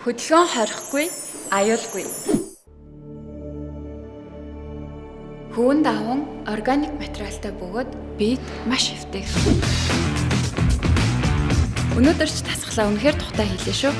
Хөдөлгөөн хорихгүй, аюулгүй. Хүүн даван органик материалтай бөгөөд бид маш хэвтэй. Өнөөдөр ч тасглаа үнэхээр тухтай хэлээ шүү.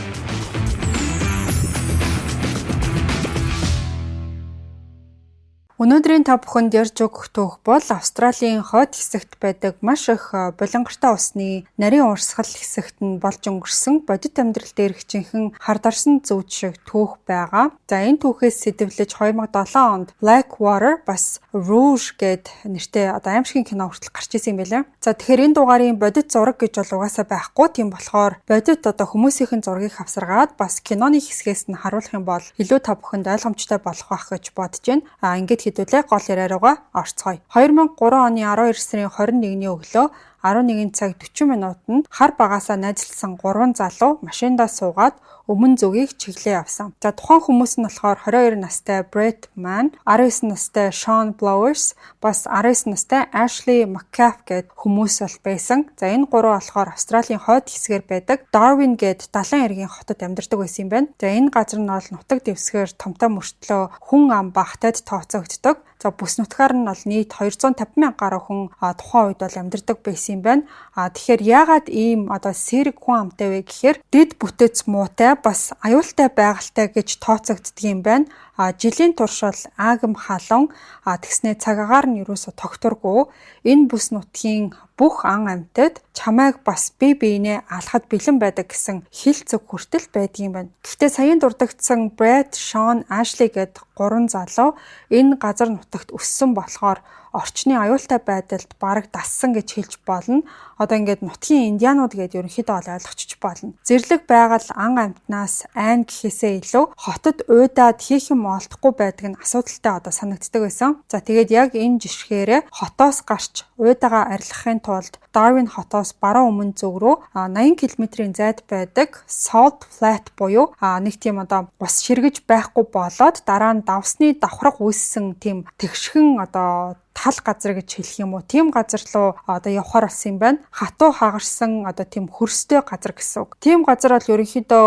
Өнөөдрийн та бүхэнд ярьж өгөх түүх бол Австралийн хойд хэсэгт байдаг маш их булангартай усны нарийн урсгал хэсэгт нь болж өнгөрсөн бодит амьдрал дээрх жинхэнэ хардарсан зүйл шиг түүх байгаа. За энэ түүхээс сэдэвлэж 2007 онд Blackwater бас Rouge гэд нэртэй аимшигын кино хүртэл гарч ирсэн юм байлаа. За тэгэхээр энэ дугаарын бодит зураг гэж бол угаасаа байхгүй. Тийм болохоор бодит хүмүүсийн зургийг авсаргаад бас киноны хэсгээс нь харуулах юм бол илүү та бүхэнд ойлгомжтой болох байх гэж бодож байна. Ингээд хэдүүлээ гол яриа руугаа орцгоё. 2003 оны 12 сарын 21-ний өглөө 11 цаг 40 минутанд хар багаасаа найзлсан 3 залуу машиндаа суугаад өмнө зүгийг чиглээ явсан. За тухайн хүмүүс нь болохоор 22 настай Brett Mann, 19 настай Sean Blowers, бас 19 настай Ashley McCaff гэд хүмүүс бол байсан. За энэ гурав болохоор Австралийн хойд хэсгээр байдаг Darwin гэд далайн эргийн хотод амьдардаг байсан юм байна. За энэ газар нь бол нутаг дэвсгэр томтой мөртлөө хүн ам багтайд тооцогддог. За бүс нутгаар нь бол нийт 250 мянга гаруй хүн тухайн үед бол амьдардаг байсан юм байна. Тэгэхээр яагаад ийм сэрэг хүн амтай вэ гэхээр дэд бүтэц муутай бас аюултай байгальтай гэж тооцогддог юм байна. Жилийн туршил аагам халуун тэгснээ цагаагаар нь юусоо тогтворгүй энэ бүс нутгийн бүх ан амьтад чамайг бас бие биенээ алхад бэлэн байдаг гэсэн хил зүг хүртэл байдаг юм байна. Гэхдээ саяын дурддагдсан Brett, Sean, Ashley гэд 3 залуу энэ газар нутагт өссөн болохоор орчны аюултай байдалд бараг дассан гэж хэлж болно. Ингээд нутгийн индианууд гэдээ ерөнхийдөө ойлгочих болно. Зэрлэг байгаль ан амьтнаас айн гэхээсээ илүү хотод уйдаад хийх юм олдохгүй байдаг нь асуудалтай санагддаг байсан. За тэгээд яг энэ жишгээрээ хотоос гарч уйдагаа арилгахын тулд Darwin хотоос баруун өмнө зүг рүү 80 км-ийн зайд байдаг Salt Flat буюу нэг тийм ус ширгэж байхгүй болоод дараа нь давсны давхраг үүссэн тийм тэгшхэн тал газар гэж хэлэх юм уу. Тийм газар руу явахаар болсон юм байна. Хатуу хагарсан тийм хөрстэй газар гэсэн үг. Тийм газар бол ерөнхийдөө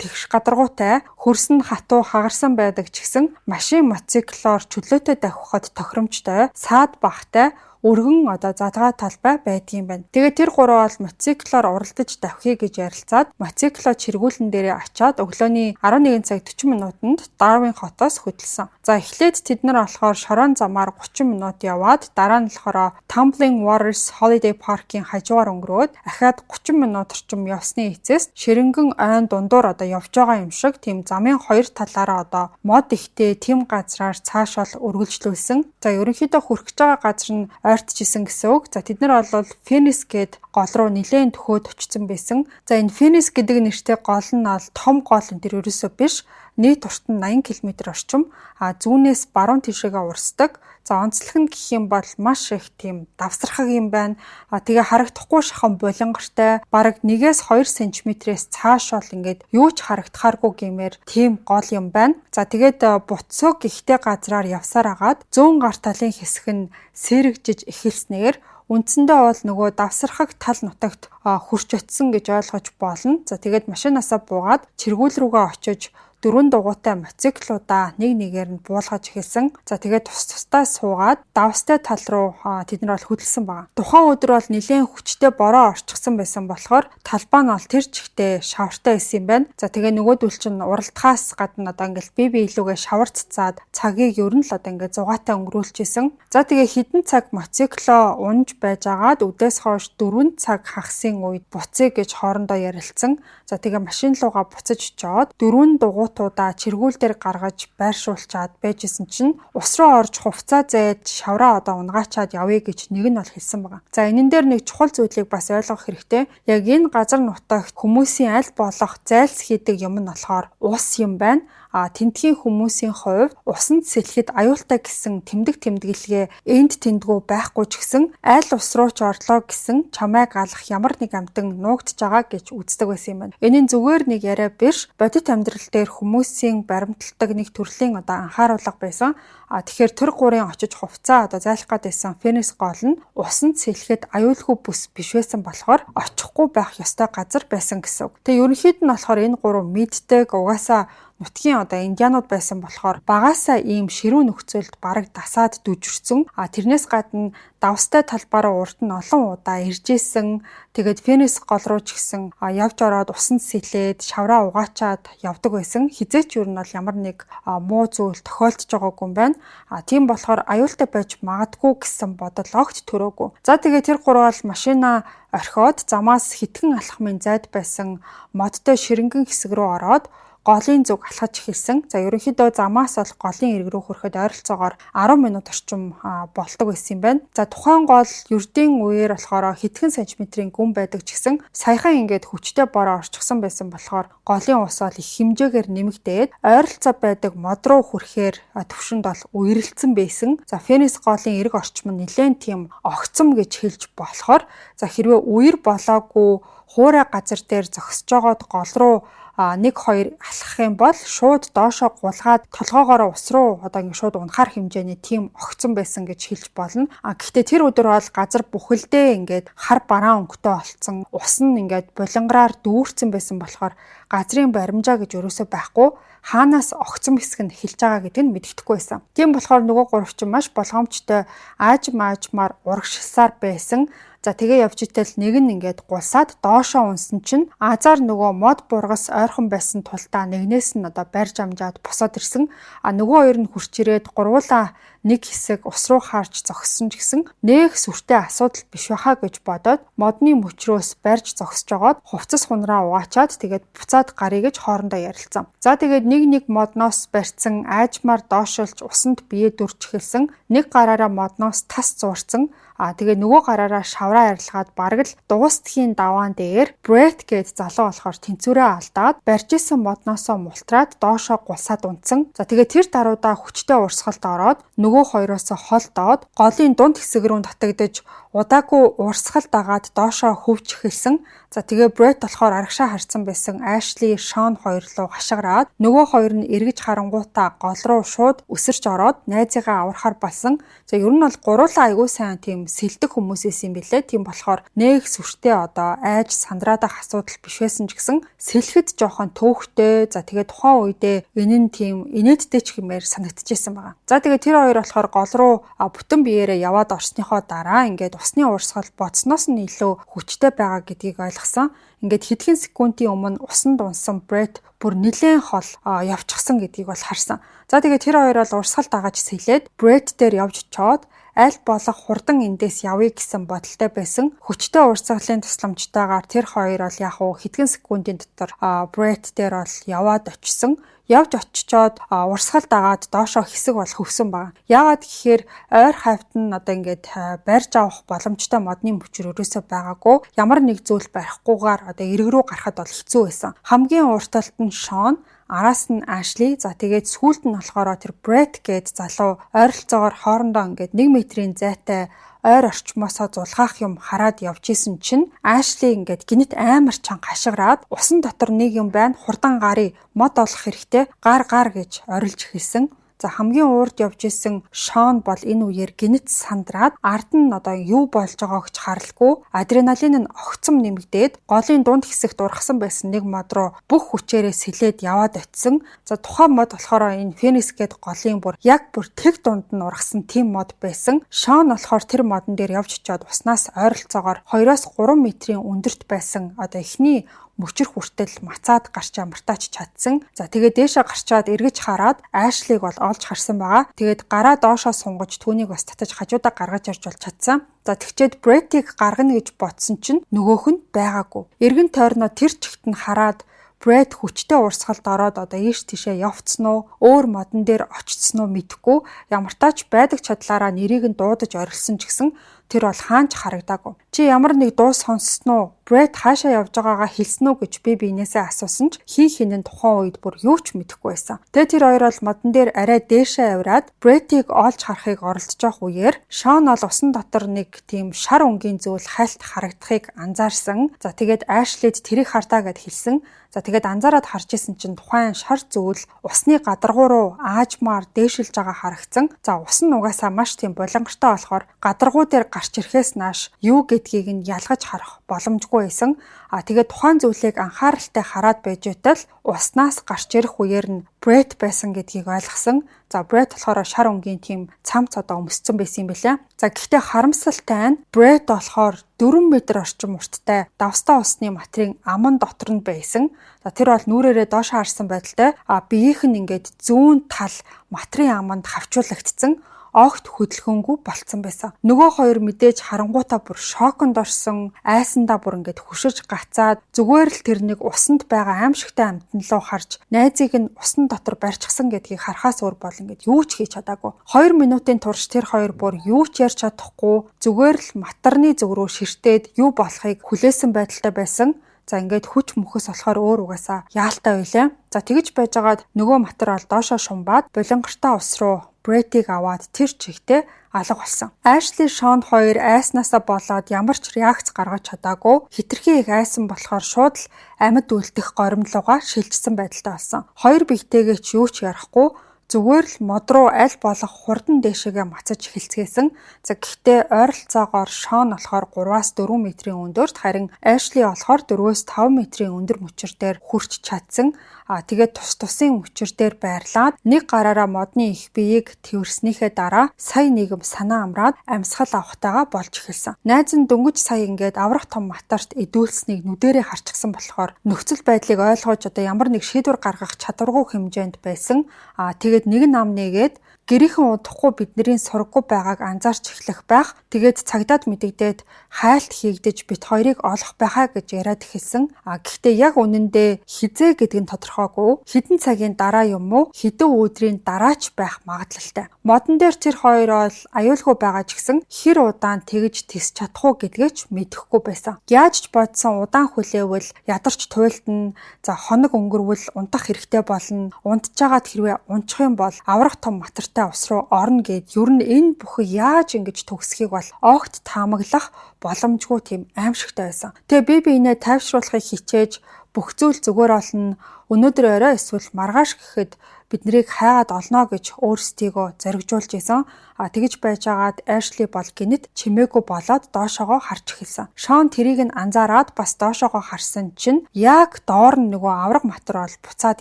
тэгш гадаргуутай хөрс нь хатуу хагарсан байдаг ч гэсэн машин мотоциклоор чөлөөтэй давхихад тохиромжтой, саад багтай өргөн задгаа талбай байдгийн байна. Тэгээд тэр гурав бол мотоциклоор уралдаж давхий гэж ярилцаад мотоциклоо чиргүүлэн дээрээ очиад өглөөний 11 цаг 40 минутанд Darwin хотоос хөдөлсөн. За эхлээд тэд нар болохоор шорон замаар 30 минут яваад дараа нь болохоор Tumbling Waters Holiday Park-ийн хажуугаар өнгөрөөд ахаад 30 минут орчим явсны эцэст ширэнгэн ойн дундуур явж байгаа юм шиг тийм замын хоёр талаараа мод ихтэй тийм газраар цаашаал өргөлжлүүлсэн. За ерөнхийдөө хүрэх гэж байгаа газар нь ойртчихсэн гэсэн үг. За тэд нар бол Phoenix гээд гол руу нэлээд төхөөд очсон байсан. За энэ Phoenix гэдэг нэртэй гол нь бол том гол энэ төр ерөөсөө биш. Нийт урт нь 80 км орчим. Зүүнээс баруун тишээгээ урсдаг. За онцлог нь гэх юм бол маш их тийм давсархаг юм байна. Тэгээ харагдахгүй шахан булангартай бараг 1-2 см-ээс цааш бол ингээд юу ч харагдахааргүй гэмээр тийм гол юм байна. За тэгээд буцаа гихтэй газраар явсаар агаад зүүн гар талын хэсэг нь сэрэгжиж эхэлснээр үндсэндээ бол нөгөө давсархаг тал нутагт хурч очсон гэж ойлгож болно. За тэгээд машинаасаа буугаад чиргүүл рүүгээ очиж 4 дугуйтай мотоциклуудаа нэг нэгээр нь буулгаж эхэлсэн. За тэгээд тусдаа суугаад давстай тал руу тэд нар бол хөдөлсөн байна. Тухайн өдөр бол нэлээд хүчтэй бороо орчихсон байсан болохоор талбай нь бол тэр чигтээ шавартай байсан юм байна. За тэгээ нөгөөдөл чинь уралдахаас гадна ингээл бие илүүгээ шавар цацаад цагийг ер нь л ингээд зугаатай өнгөрүүлчихсэн. За тэгээ хідэн цаг мотоциклоо унж байжгаад үдээс хойш 4 цаг хагасын үед буцъя гэж хоорондоо ярилцсан. За тэгээ машин руугаа буцаж очиод 4 дугуйтуудаа чиргүүл дээр гаргаж байршуулчаад байжсэн чинь ус руу орж хувцас зээд шавраа унгаачаад явъя гэж нэг нь бол хэлсэн байгаа. За энэн дээр нэг чухал зүйлийг бас ойлгох хэрэгтэй. Яг энэ газар нутагт хүмүүсийн аль болох зайлс хийдэг юм нь болохоор ус юм байна. тэмдгийн хүмүүсийн хувьд усанд сэлэхэд аюултай гэсэн тэмдэглэгээ энд тэндгүү байхгүй ч гэсэн аль ус руу ч орлоо гэсэн чамайг алах ямар нэг амьтан нуугдж байгаа гэж үздэг байсан юм байна. Энэ нь зүгээр нэг яриа биш, бодит амьдрал дээр хүмүүсийн баримталдаг нэг төрлийн анхааруулга байсан. Тэгэхээр тэр гурийн очиж хувцаа зайлах гэдсэн Феникс гол нь усанд сэлэхэд аюулгүй бүс биш байсан болохоор очихгүй байх ёстой газар байсан гэсэн үг. Тэгээ ерөнхийд нь болохоор энэ гурав мэддэг угаасаа нутгийн индианууд байсан болохоор багаасаа ийм ширүүн нөхцөлд бараг дасаад дүжирсэн. Тэрнээс гадна давстай талбаараа урд нь олон удаа иржсэн. Тэгээд Феникс гол руу ч гэсэн явж ороод усанд сэлээд шавраа угаачаад явдаг байсан. Хизээч юу нь бол ямар нэг муу зүйл тохиолдож байгаагүй юм байна. Тийм болохоор аюултай байж магадгүй гэсэн бодол огт төрөөгүй. За тэгээд тэр гурвал машина орхиод замаас хитгэн алхмын зайд байсан модтой ширэнгэн хэсэг рүү ороод голын зүг алхаж эхэлсэн. За ерөнхийдөө замаас бол голын ирэг рүү хүрэхэд ойролцоогоор 10 минут орчим болдог байсан юм байна. За тухайн гол ердийн үеэр болохоор хэдхэн сантиметрийн гүн байдаг ч гэсэн саяхан ингээд хүчтэй бороо орчихсон байсан болохоор голын ус бол их хэмжээгээр нэмэгдээд ойролцоо байдаг мод руу хүрэхээр төвшөнд бол үерэлцэн байсан. За Феникс голын эрэг орчим нь нэлээд тийм огцом гэж хэлж болохоор за хэрвээ үер болоогүй хуурай газар дээр зогсож байгаад гол руу 1-2 алхах юм бол шууд доошоо гулгаад толгоогоор ус руу ингээд шууд унахаар хэмжээний тийм огцон байсан гэж хэлж болно. Гэхдээ тэр өдөр бол газар бүхэлдээ ингээд хар бараан өнгөтэй болцсон. Ус нь ингээд булангараар дүүрсэн байсан болохоор газрын баримжаа гэж өрөөсөө байхгүй. Хаанаас огцом хэсэг нь эхэлж байгаа гэдэг нь мэддэхгүй байсан. Тийм болохоор нөгөө гурав чинь маш болгоомжтой аажмаар урагшилсаар байсан. За тэгээ явж итэл нэг нь ингээд гулсаад доошоо унсан чинь азар нөгөө мод бургас ойрхон байсан тулдаа нэгнээс нь барьж амжаад босоод ирсэн. Нөгөө хоёр нь хурч ирээд гурвуулаа нэг хэсэг ус руу харж зогссон ч гэсэн нэг сүртэй асуудал биш байхаа гэж бодоод модны мөчрөөс барьж зогсож жагаад хувцас хунраа угаачаад тэгээд буцаад гарыг гэж хоорондоо ярилцсан. За тэгээд нэг модноос барьцсан аажмаар доошолж усанд бие дүрч эхэлсэн. Нэг гараараа модноос тас зуурсан. Тэгээ нөгөө гараараа шавраа арилгаад бараг л дуустхийн даваан дээр Брет гээд залуу болохоор тэнцвэрээ алдаад барьжсэн модноосоо мултраад доошоо гулсаад унтсан. За тэгээ тэр даруйдаа хүчтэй урсгалд ороод нөгөө хоёроосоо холдоод голын дунд хэсэг рүү татагдаж удаагүй урсгал дагаад доошоо хөвж эхэлсэн. За тэгээ Брет болохоор арагшаа харцсан байсан Ашли, Шон хоёр руу хашгираад нөгөө хоёр нь эргэж харангуутаа гол руу шууд өсөрч ороод найзыгаа аврахаар болсон. За ер нь бол гуруулаа айгүй сайн тийм сэлдэг хүмүүсээс юм билээ. Тийм болохоор нэг сүртэй айж сандраадах асуудал биш байсан ч гэсэн сэлэхэд жоохон төөхтэй. За тэгээ тухайн үедээ энэ нь тийм инээдтэй ч хэмээр санагдчихсан байгаа. За тэгээ тэр хоёр болохоор гол руу бүтэн биеэрээ яваад орсныхоо дараа ингээд усны урсгал бодсноос нь илүү хүчтэй байгаа гэдгийг ойлгосон. Ингээд хэдхэн секундын өмнө усанд унсан Брет бүр нэлээд хол явчихсан гэдгийг бол харсан. За тэгээ тэр хоёр бол урсгал дагаж сэлээд Брет дээр явж очоод аль болох хурдан эндээс явъя гэсэн бодолтой байсан. Хүчтэй урсгалын тусламжтайгаар тэр хоёр бол хэдхэн секундын дотор Брет дээр бол яваад очсон. Явж очичоод урсгал дагаад доошоо хэсэг бол хөвсөн байна. Яагаад гэхээр ойр хавьт нь ингээд барьж авах боломжтой модны мөчр өрөөсөө байгаагүй. Ямар нэг зүйл барихгүйгээр эрэг рүү гарахад бол хэцүү байсан. Хамгийн урт талд нь Шон, араас нь Ашли, за тэгээд сүүлд нь болохоор тэр Брет гээд залуу ойролцоогоор хоорондоо ингээд 1 метрийн зайтай ойр орчмоосоо зулгаах юм хараад явж исэн чинь Ашли ингээд гинэт амар чанга хашгираад усан дотор нэг юм байна, хурдан гарыг мод олох хэрэгтэй, гар гэж орилж эхэлсэн. За хамгийн урд явж исэн Шон бол энэ үеэр гинэт сандраад ард нь юу болж байгааг ч харалгүй, адреналин нь огцом нэмэгдээд голын дунд хэсэгт ургасан байсан нэг мод руу бүх хүчээрээ сэлээд яваад очисон. За тухайн мод болохоор энэ Феникс гээд голын бүр тэг дунд нь ургасан тийм мод байсан. Шон болохоор тэр модон дээр явж очиод уснаас ойролцоогоор 2-3 метрийн өндөрт байсан эхний мөчр хүртэл мацаад гарч амартаач чадсан. За тэгээд дээшээ гарчаад эргэж хараад Ашлиг бол олж харсан байгаа. Тэгээд гараа доошоо сунгаж түүнийг бас татаж хажуудаа гаргаж ирж бол чадсан. За тэгчээд Бретийг гаргана гэж ботсон чинь нөгөөх нь байгаагүй. Эргэн тойрноо тэр чигт нь хараад Брет хүчтэй урсгалд ороод ийш тийшээ явцсан уу, өөр модон дээр очицсан уу мэдэхгүй. Ямар тач байдаг чадлаараа нэрийг нь дуудаж орилсон ч гэсэн тэр бол хаанч харагдаагүй. Чи ямар нэг дуу сонссон уу? Брэд хаашаа явж байгаагаа хэлсэн үү гэж би биенээсээ асуусан ч хин хинэн тухайн үед бүр юу ч мэдэхгүй байсан. Тэгээ тэр хоёр бол модон дээр арай дээшээ авираад Брэдийг олж харахыг оролдож байх үеэр Шон ол усан дотор нэг тийм шар өнгийн зүйл хальт харагдахыг анзаарсан. За тэгээд Ashley-д тэрийг хартаа гэд хэлсэн. За тэгээд анзаараад харж исэн чинь тухайн шар зүйл усны гадаргуу руу аажмаар дээшилж байгаа харагдсан. За ус нь угаасаа маш тийм булангартай болохоор гадаргуу дээр гарч ирэхээс нааш юу гэдгийг нь ялгаж харах боломжгүй байсан. Тэгээд тухайн зүйлийг анхааралтай хараад байж байтал уснаас гарч ирэх үеэр нь Брэд байсан гэдгийг ойлгосон. За Брэд болохоор шар өнгийн тийм цамц одоо өмссөн байсан юм билээ. За гэхдээ харамсалтай нь Брэд болохоор 4 м орчим урттай давстаа усны материйн аман дотор нь байсан. За тэр бол нүрээрээ доош харсан байдалтай биеийнх нь ингээд зүүн тал материйн аманд хавчуулагдсан. Огт хөдөлгөөнгүй болцсон байсан. Нөгөө хоёр мэдээж харангуйтаа бүр шоконд орсон, айсандаа бүр ингээд хөшөж гацаад зүгээр л тэр нэг усанд байгаа аимшигтай амтналуу харж найзыг нь усан дотор барьчихсан гэдгийг харахаас өөр бол ингээд юу ч хийж чадаагүй. 2 минутын турш тэр хоёр бүр юу ч ярьж чадахгүй зүгээр л матарны зүг рүү ширтээд юу болохыг хүлээсэн байдалтай байсан. За ингээд хүч мөхөс болохоор өөр угаасаа яалтай байлаа. За тэгж байжгаад нөгөө матар бол доошоо шумбаад булангартай ус руу Брэдийг аваад тэр чигтээ алга болсон. Ashley Шон хоёр айснаасаа болоод ямар ч реакц гаргаж чадаагүй. Хитрхи их айсан болохоор шууд л амьд үлдэх горимлуугаар шилжсэн байдалтай болсон. Хоёр биетэйгээ ч юу ч ярихгүй зүгээр л мод руу аль болох хурдан дээшээгээ мацаж эхэлцгээсэн. За гэхдээ ойролцоогоор Шон болохоор 3-аас 4 метрийн өндөрт харин Ashley болохоор 4-өөс 5 метрийн өндөр мөчөр дээр хүрч чадсан. Тэгээд тус тусын мөчөр дээр байрлаад нэг гараараа модны их биеийг тэрснийхээ дараа сая нийгэм санаа амраад амьсгал авахтайгаа болж эхэлсэн. Найз нь дөнгөж сая ингээд аврах том матарт эдүүлснийг нүдэрээ харчихсан болохоор нөхцөл байдлыг ойлгож одоо ямар нэг шийдвэр гаргах чадваргүй хэмжээнд байсан. Тэгээд нэг нам нэгээд гэрийнхэн удахгүй бидний сургаггүй байгааг анзаарч эхлэх байх. Тэгээд цагдаад мэдэгдээд хайлт хийгдэж бит хоёрыг олох байхаа гэж яриад эхэлсэн. Гэхдээ яг үнэндээ хизээ гэдэг нь тодорхойгүй. Хэдэн цагийн дараа юм уу? Хэдэн өдрийн дараач байх магадлалтай. Модон дээр тэр хоёр бол аюулгүй байгаа ч гэсэн хэр удаан тэгж тис чадах уу гэдгээч мэдэхгүй байсан. Яаж ч бодсон удаан хүлээвэл ядарч туйлдна. За хоног өнгөрвөл унтах хэрэгтэй болно. Унтжгаад хэрвээ унчих юм бол аврах том матарт ус руу орно гэд ер нь энэ бүхий яаж ингэж төгсхийг бол огт таамаглах боломжгүй тийм аимшигтай байсан. Тэгээ би биенээ тайвшруулахыг хичээж бүх зүйл зүгээр болно. Өнөөдөр орой эсвэл маргааш гэхэд биднийг хайгаад олно гэж өөрсдийгөө зоригжуулж исэн. Тэгж байжгаад Ashley бол гинэт чимээгүй болоод доошоогоо харж эхэлсэн. Шон тэрийг нь анзаараад бас доошоогоо харсан чинь яг доор нь нөгөө авраг матар бол буцаад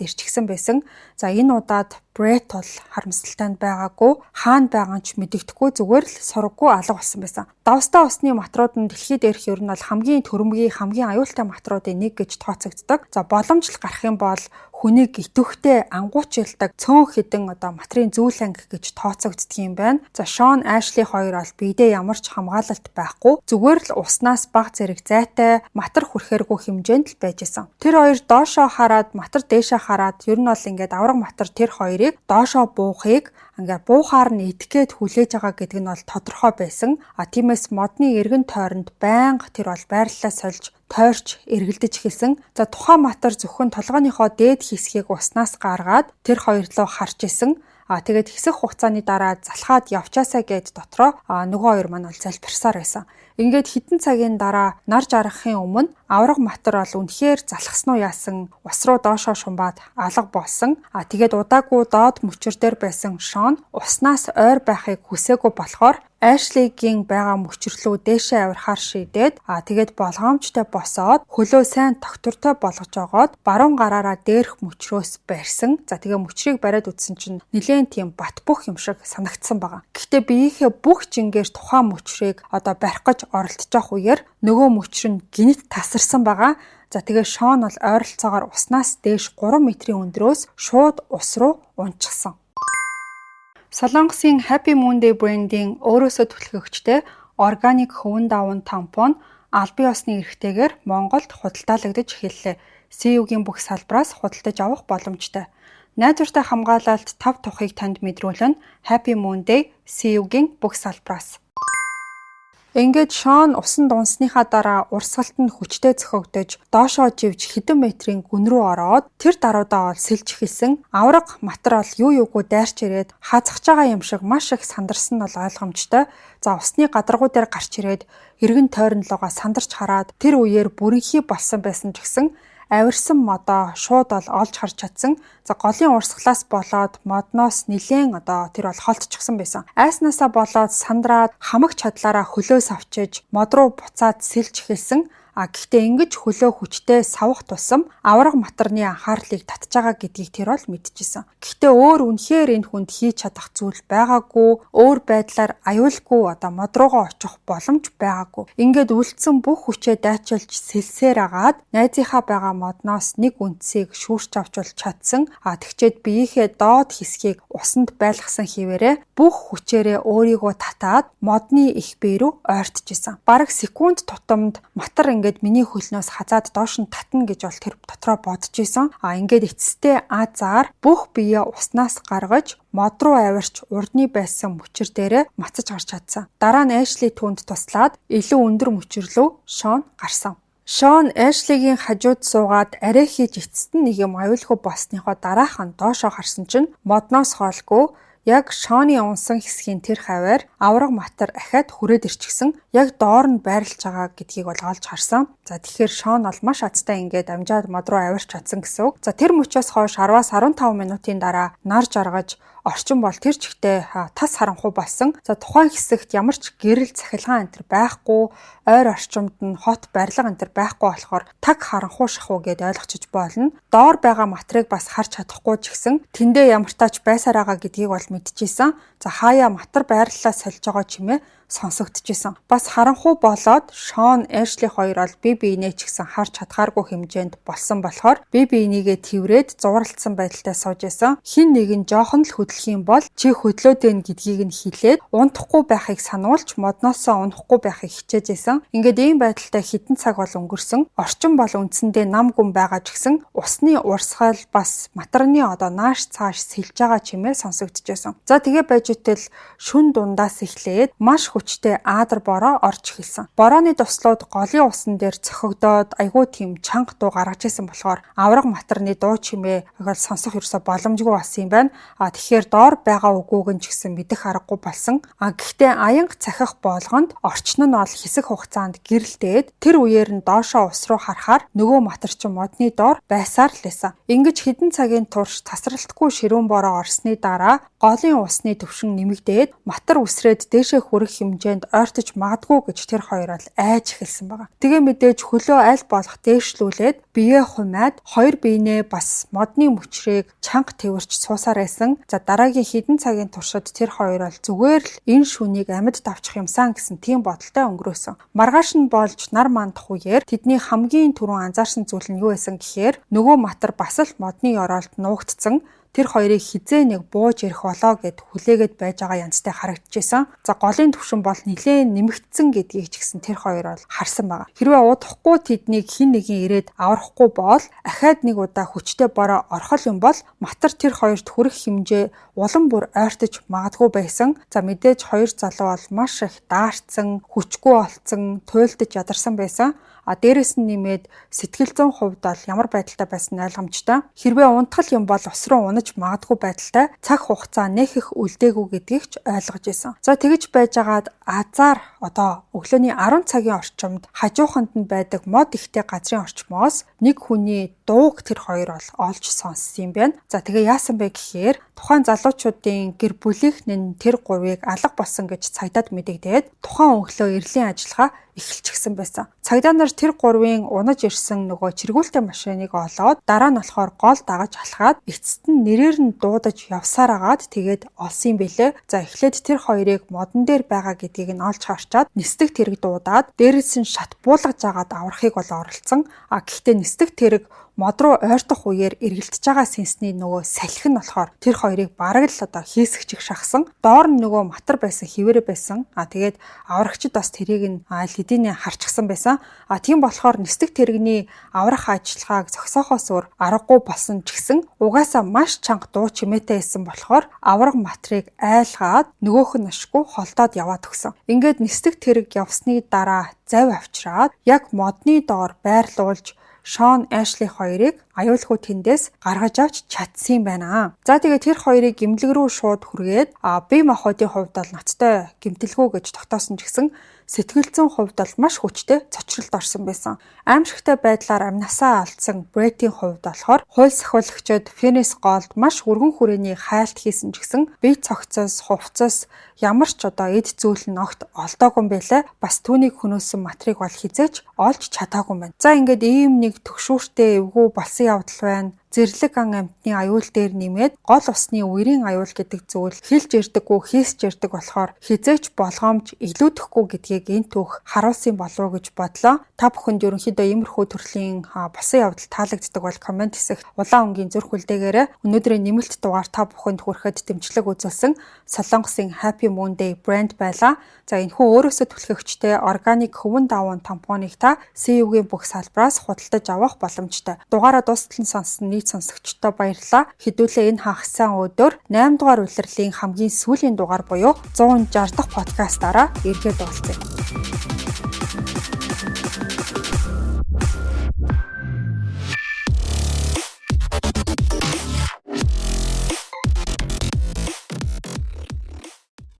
ирчихсэн байсан. За энэ удаад Брэд бол харамсалтай байгаагүй, хаана байгаа нь ч мэдэгдэхгүй зүгээр л сургаггүй алга болсон байсан. Давстаа усны матрууд нь дэлхийд дээрх ер нь бол хамгийн төрөмгийн, хамгийн аюултай матруудын нэг гэж тооцогддог. За боломжтой гарах юм бол хүнийг итвэхтэй ангуучилдаг цөөн хідэн одоо матрийн зүйл анги гэж тооцогддог юм байна. За Шон, Ashley хоёр бол биедээ ямар ч хамгаалалт байхгүй, зүгээр л уснаас баг зэрэг зайтай матар хүрхээргүй хэмжээнд л байж исэн. Тэр хоёр доошоо хараад, матар дээшээ хараад ер нь бол ингээд авраг матар тэр хоёрыг доошоо буухыг ингээд буухаар нь этгээд хүлээж байгаа гэдэг нь бол тодорхой байсан. Тиймээс модны эргэн тойронд байнга тэр бол байрлалаа сольж тойрч эргэлдэж эхэлсэн. За тухайн матар зөвхөн толгойнхоо дээд хэсгийг уснаас гаргаад тэр хоёр руу харж исэн. Тэгээд хэсэг хугацааны дараа залхаад явчаасаа гээд дотроо нөгөө хоёр маань бол залбирсаар байсан. Ингээд хэдэн цагийн дараа нар жаргахын өмнө авраг матар бол үнэхээр залхсан уу яасан ус руу доошоо шумбаад алга болсон. Тэгээд удаагүй доод мөчөр дээр байсан Шон уснаас ойр байхыг хүсээгүй болохоор Ashley-гийн байгаа мөчрлөө дээшээ авирахаар шийдээд тэгээд болгоомжтой босоод хөлөө сайн тогтвортой болгож жогоод баруун гараараа дээрх мөчрөөс барьсан. За тэгээ мөчрийг бариад үтсэн чинь нэлээд тийм бат бөх юм шиг санагдсан байгаа. Гэхдээ биеийнхээ бүх жингээр тухайн мөчрийг одоо барих гэж оролдож явах үеэр нөгөө мөчр нь гинэт тасарсан байгаа. За тэгээ Шон бол ойролцоогоор уснаас дээш 3 метрийн өндрөөс шууд ус руу унчихсан. Солонгосын Happy Monday брендийн өөрөөсөө түлхэгчтэй органик хөвөн даван тампон албан ёсны эрхтэйгээр Монголд худалдаалагдаж эхэллээ. CU-гийн бүх салбараас худалдаж авах боломжтой. Найдвартай хамгаалалт 5 тухыг танд мэдрүүлэн Happy Monday CU-гийн бүх салбараас. Ингээд Шон усан дунсныхаа дараа урсгалт нь хүчтэй зохиогдож доошоо живж хэдэн метрийн гүн рүү ороод тэр даруйдаа ол сэлж эхэлсэн. Авраг матар бол юу юугүй дайрч ирээд хазахж байгаа юм шиг маш их сандарсан нь бол ойлгомжтой. За усны гадаргуу дээр гарч ирээд эргэн тойрнолоогоо сандарч хараад тэр үеэр бүрэнхий болсон байсан ч гэсэн авирсан модоо шууд бол олж харж чадсан. За голын урсгалаас болоод модноос нилээн тэр бол холтчихсан байсан. Айснаасаа болоод сандраад хамаг чадлаараа хөлөөс авчиж мод руу буцаад сэлж эхэлсэн. Гэхдээ ингэж хөлөө хүчтэй савах тусам авраг матарны анхаарлыг татж байгаа гэдгийг тэр бол мэдчихсэн. Гэхдээ өөр үнэхээр энэ хүнд хийж чадах зүйл байгаагүй, өөр байдлаар аюулгүй мод руугаа очих боломж байгаагүй. Ингээд үлдсэн бүх хүчээ дайчилж сэлсээр агаад найзынхаа байгаа модноос нэг үнцийг шүүрч авч бол чадсан. Тэгчээд биеийнхээ доод хэсгийг усанд байлгасан хിവэрэ бүх хүчээрээ өөрийгөө татаад модны их бие рүү ойртож исэн. Бараг секунд тутамд матар ингээд миний хөлнөөс хазаад доош нь татна гэж бол тэр дотроо бодож исэн. Ингээд эцэстээ азар бүх биеэ уснаас гаргаж мод руу авирч урдны байсан мөчөр дээрээ мацаж гарч чадсан. Дараа нь Эшли түүнд туслаад илүү өндөр мөчөр рүү Шон гарсан. Шон Эшлигийн хажууд суугаад арай хийж эцэст нь нэг юм аюулгүй болсныхоо дараахан доошоо харсан чинь модноос хоолгүй яг Шоны унсан хэсгийн тэр хаваар авраг матар ахаад хүрээд ирчихсэн. Яг доор нь байрлаж байгаа гэдгийг бол олж харсан. За тэгэхээр Шон бол маш азтай ингээд амжаад мод руу авирч чадсан гэсэн үг. За тэр мөчөөс хойш 10-аас 15 минутын дараа нар жаргаж орчин бол тэр чигтээ тас харанхуй болсон. За тухайн хэсэгт ямар ч гэрэл цахилгаан энэ байхгүй, ойр орчимд нь хот барилга энэ байхгүй болохоор таг харанхуй шахуу гэдээ ойлгочих болно. Доор байгаа матрыг бас харж чадахгүй ч гэсэн тэндээ ямар тач байсаар байгаа гэдгийг бол мэдчихсэн. За хаяа матар байрлалаа сольж байгаа чимээ сонсогдчихсэн. Бас харанхуй болоод Шон, Эшли хоёр бол бие биенээ ч гэсэн харж чадхааргүй хэмжээнд болсон болохоор бие биенийгээ тэврээд зууралцсан байдалтай сууж исэн. Хин нэг нь жоохон л хөдлөх юм бол чи хөдлөөд ийн гэдгийг нь хэлээд унтахгүй байхыг сануулж модноосоо унахгүй байхыг хичээж исэн. Ингээд ийм байдалтай хэдэн цаг бол өнгөрсөн. Орчин бол үндсэндээ нам гүн байгаа ч гэсэн усны урсгал бас матарны нааш цааш сэлж байгаа чимээ сонсогдчихсэн. За тэгээ байж итэл шүн дундаас эхлээд маш хүчтэй аадар бороо орж эхэлсэн. Борооны туслууд голын усан дээр цохигдоод айгүй тийм чанга дуу гаргаж исэн болохоор авраг матарны дуу чимээ сонсох ерөөсө боломжгүй болсон юм байна. Тэгэхээр доор байгаа үгүйг нь ч гэсэн мэдэх аргагүй болсон. Гэхдээ аянга цахих болгонд орчин нь бол хэсэг хугацаанд гэрэлтээд тэр үеэр нь доошоо ус руу харахаар нөгөө матарчин модны доор байсаар л байсан. Ингэж хэдэн цагийн турш тасралтгүй ширүүн бороо орсны дараа голын усны төвшин нэмэгдээд матар үсрээд дээшээ хүрэх хэмжээнд ойртож магадгүй гэж тэр хоёр бол айж эхэлсэн байгаа. Тэгээ мэдээж хөлөө аль болох дээшлүүлээд биеэ хумаад хоёр биенээ бас модны мөчрийг чанга тэрч суусаар байсан. За дараагийн хэдэн цагийн туршид тэр хоёр бол зүгээр л энэ шүнийг амьд давчих юмсан гэсэн тийм бодолтой өнгөрөөсөн. Маргааш нь болж нар мандах үеэр тэдний хамгийн түрүүн анзаарсан зүйл нь юу байсан гэхээр нөгөө матар бас л модны оролт нуугдсан. Тэр хоёрыг хизээ нэг бууж ирэх болоо гэд хүлээгээд байж байгаа янзтай харагдчихсан. За голын төвшин бол нэлээд нэмэгдсэн гэдгийг ч гэсэн тэр хоёр бол харсан байгаа. Хэрвээ удахгүй тэднийг хин нэгэн ирээд аврахгүй бол ахаад нэг удаа хүчтэй бороо орхол юм бол матар тэр хоёрт хүрэх хэмжээ улам бүр ойртож магадгүй байсан. За мэдээж хоёр залуу бол маш их даарцсан, хүчгүй болцсон, туйлдаж ядарсан байсан. Дээрээс нь нэмээд сэтгэл зүйн хувьд бол ямар байдалтай байсан ойлгомжтой. Хэрвээ унтгал юм бол ус руу унаж магадгүй байдалтай цаг хугацаа нэх их үлдээгүй гэдгийг ч ойлгож исэн. За тэгэж байжгаад азар өглөөний 10 цагийн орчимд хажууханд нь байдаг мод ихтэй газрын орчмоос нэг хүний дууг тэр хоёр бол олж сонссон юм байна. За тэгээ яасан бэ гэхээр тухайн залуучуудын гэр бүлийнх нь тэр гурвыг алга болсон гэж цагдаад мэдэгдээд тухайн өглөө эрлийн ажиллагаа эхэлчихсэн байсан. Цагдаа нар тэр гурвын унаж ирсэн нөгөө чиргүүлтэй машиныг олоод дараа нь болохоор гол дагаж алхаад эцэст нь нэрээр нь дуудаж явсаар агаад тэгээд олсон юм бэлээ. За эхлээд тэр хоёрыг модон дээр байгаа гэдгийг нь олж харчаад нисдэг тэрэг дуудаад дээрээс нь шат буулгаж агаад аврахыг бол оролцсон. Гэхдээ нисдэг тэрэг мод руу ойртох үеэр эргэлдэж байгаа сэнсний нөгөө салхи нь болохоор тэр хоёрыг бараг л одоо хийсгчих шахсан. Доор нь нөгөө матар байсан, хിവэрэ байсан. Тэгээд аврагчид бас тэрийг нь хэдийнэ харчихсан байсан. Тийм болохоор нисдэг тэрэгний аврах ажиллагааг зогсоохоос өөр аргагүй болсон ч гэсэн угаасаа маш чанга дуу чимээтэй байсан болохоор авраг матрыг айлгаад нөгөөх нь ашгүй холдоод яваад өгсөн. Ингээд нисдэг тэрэг явсны дараа завь авчраад яг модны доор байрлуулж Шон Эшли хоёрыг аюулгүй тэндээс гаргаж авч чадсан юм байна. За тэгээд тэр хоёрыг гэмлэг рүү шууд хүргээд бие махбодын хувьд бол ноцтой гэмтэлгүй гэж тогтоосон ч гэсэн сэтгэл зүйн хувьд бол маш хүчтэй цочролд орсон байсан. Аимшигтай байдлаар амнасаа алдсан Бреттийн хувьд болохоор хууль сахиулагчид Финес Голд маш өргөн хүрээний хайлт хийсэн ч гэсэн бие цогцос, хувцас ямар ч одоо эд зүйл нь огт олдоогүй юм байлаа. Бас түүнийг хөнөөсөн матрыг бол хизээч олж чадаагүй юм байна. За ингээд ийм нэг төгшүүртэй эвгүй болсон явдал байна. Зэрлэг ан амьтны аюул дээр нэмээд гол усны үерийн аюул гэдэг зүйл хэлж ирдэггүй, хийсч ирдэг болохоор хизээч болгоомж илүүдэхгүй гэдгийг энэ түүх харуулсан болов уу гэж бодлоо. Та бүхэнд ерөнхийдөө иймэрхүү төрлийн босон явдал таалагддаг бол комент хэсэгт улаан өнгийн зүрх хүлдээгээрэй. Өнөөдрийн нэмэлт дугаар та бүхэнд хүрэхэд дэмжлэг үзүүлсэн Солонгосын Happy Moon Day брэнд байлаа. За энэхүү өөрөөсөө түлхэгчтэй органик хөвөн даван тампоныг та CU-гийн бүх салбараас худалдаж авах боломжтой. Дугаараа дуустал нь сонссон нийт сонсогчдод баярлалаа. Хэдүүлээ энэ хагассан өдөр 8 дугаар улирлын хамгийн сүүлийн дугаар буюу 160 дахь подкастаараа эргээд уулзъя.